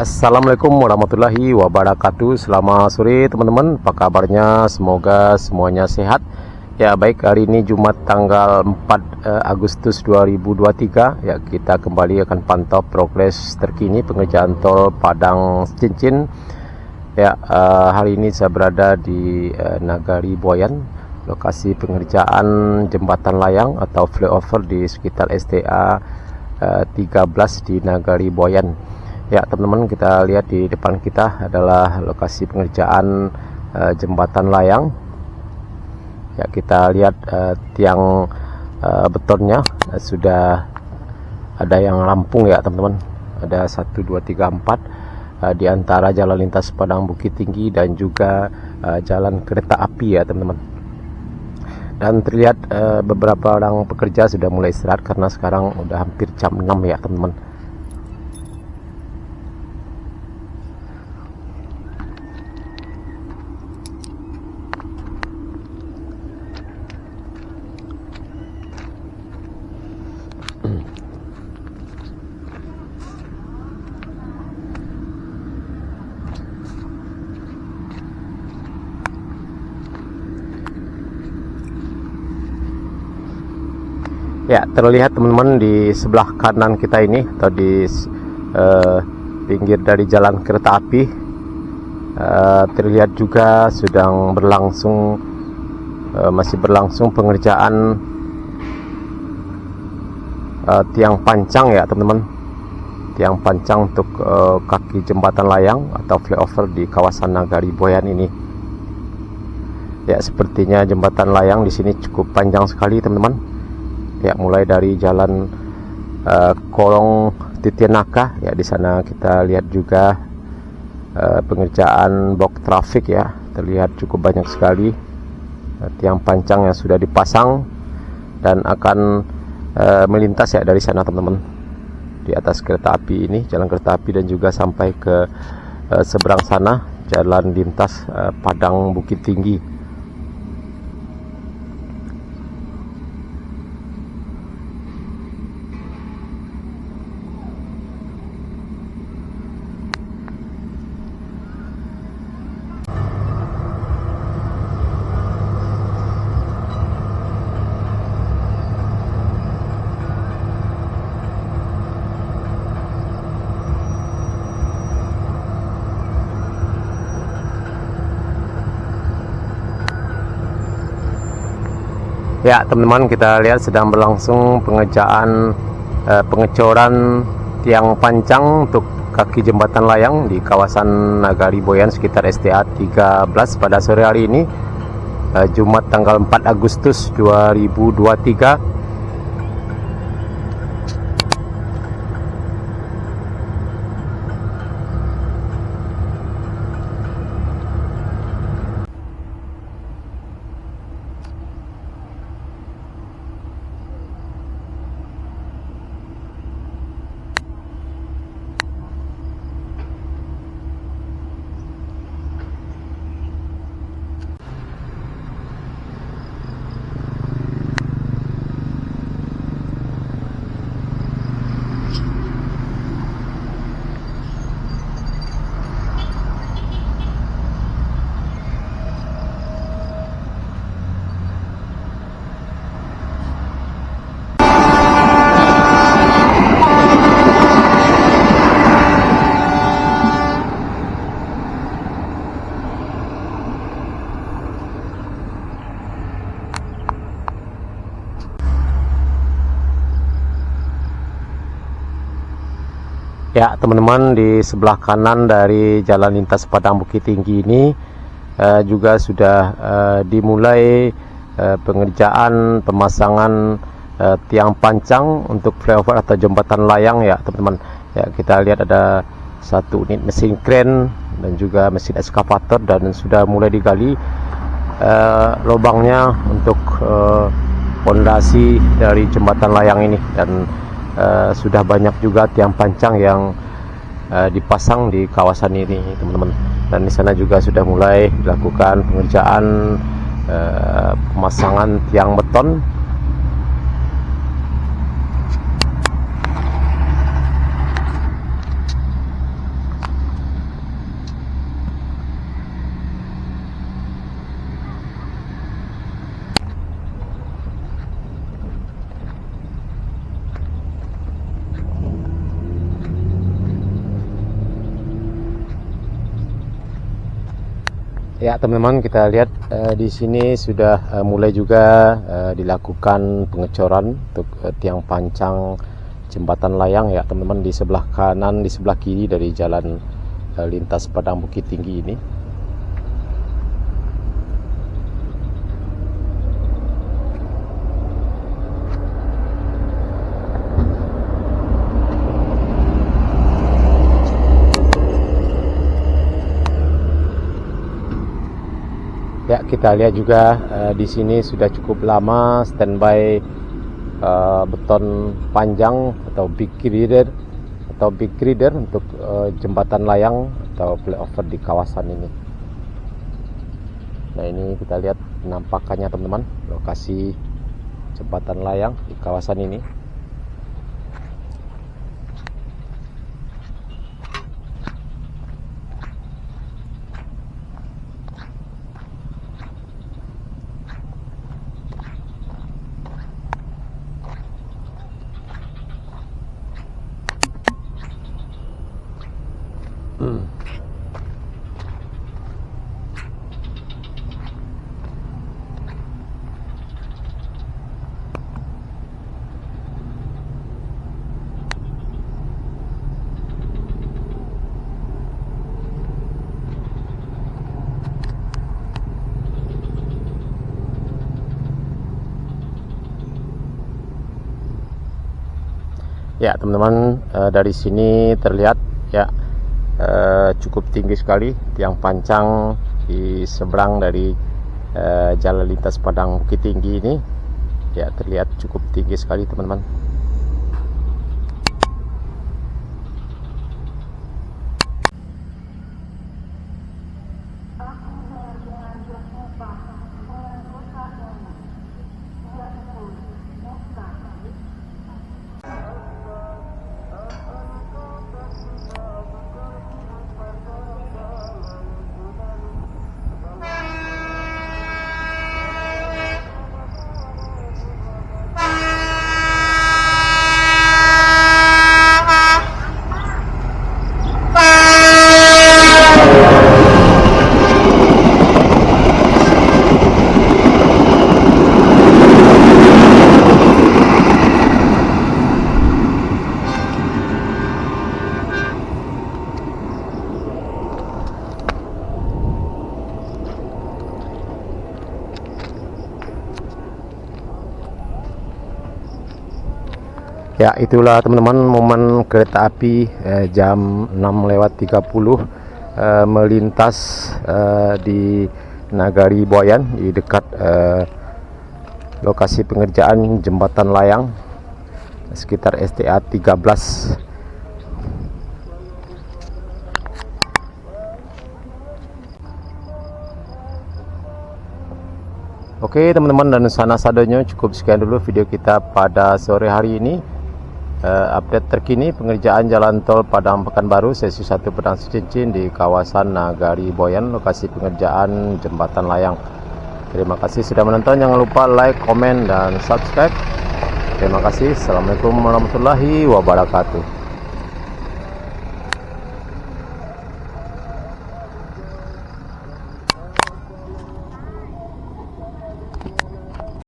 Assalamualaikum warahmatullahi wabarakatuh. Selamat sore teman-teman, apa kabarnya? Semoga semuanya sehat. Ya baik, hari ini Jumat tanggal 4 Agustus 2023. Ya, kita kembali akan pantau progres terkini pengerjaan tol Padang Cincin. Ya, hari ini saya berada di Nagari Boyan, lokasi pengerjaan jembatan layang atau flyover di sekitar STA 13 di Nagari Boyan. Ya teman-teman, kita lihat di depan kita adalah lokasi pengerjaan jembatan layang. Ya, kita lihat tiang betonnya sudah ada yang rampung ya teman-teman. Ada 1, 2, 3, 4 di antara jalan lintas Padang Bukit Tinggi dan juga jalan kereta api ya teman-teman. Dan terlihat beberapa orang pekerja sudah mulai istirahat karena sekarang udah hampir jam 6 ya teman-teman. Ya, terlihat teman-teman di sebelah kanan kita ini atau di pinggir dari jalan kereta api, terlihat juga sedang berlangsung masih berlangsung pengerjaan tiang pancang ya teman-teman. Tiang pancang untuk kaki jembatan layang atau flyover di kawasan Nagari Boyan ini. Ya, sepertinya jembatan layang di sini cukup panjang sekali teman-teman. Ya, mulai dari jalan Kolong Titianaka ya, di sana kita lihat juga pengerjaan box traffic ya, terlihat cukup banyak sekali tiang pancang yang sudah dipasang dan akan melintas ya dari sana teman-teman, di atas kereta api ini, jalan kereta api, dan juga sampai ke seberang sana jalan lintas Padang Bukit Tinggi. Ya teman-teman, kita lihat sedang berlangsung pengerjaan pengecoran tiang pancang untuk kaki jembatan layang di kawasan Nagari Boyan sekitar STA 13 pada sore hari ini, Jumat tanggal 4 Agustus 2023. Ya teman-teman, di sebelah kanan dari jalan lintas Padang Bukit Tinggi ini juga sudah dimulai pengerjaan pemasangan tiang pancang untuk flyover atau jembatan layang ya teman-teman. Ya, kita lihat ada satu unit mesin kren dan juga mesin eskavator, dan sudah mulai digali lubangnya untuk pondasi dari jembatan layang ini, dan sudah banyak juga tiang pancang yang dipasang di kawasan ini teman-teman. Dan di sana juga sudah mulai dilakukan pengerjaan pemasangan tiang beton. Ya teman-teman, kita lihat di sini sudah mulai juga dilakukan pengecoran untuk tiang pancang jembatan layang ya teman-teman, di sebelah kanan, di sebelah kiri dari jalan lintas Padang Bukit Tinggi ini. Ya, kita lihat juga di sini sudah cukup lama standby beton panjang atau big girder untuk jembatan layang atau flyover di kawasan ini. Nah, ini kita lihat penampakannya teman-teman, lokasi jembatan layang di kawasan ini. Ya teman-teman, dari sini terlihat ya cukup tinggi sekali tiang pancang di seberang dari jalan lintas Padang Bukit Tinggi ini. Ya, terlihat cukup tinggi sekali teman-teman. Ya, itulah teman-teman momen kereta api jam 6:30 melintas di Nagari Boyan di dekat lokasi pengerjaan jembatan layang sekitar STA 13. Oke teman-teman, dan sana sadonya cukup sekian dulu video kita pada sore hari ini. Update terkini pengerjaan jalan tol Padang Pekanbaru sesi 1 Padang Cincin di kawasan Nagari Boyan, lokasi pengerjaan jembatan layang. Terima kasih sudah menonton, jangan lupa like, komen, dan subscribe. Terima kasih. Assalamualaikum warahmatullahi wabarakatuh.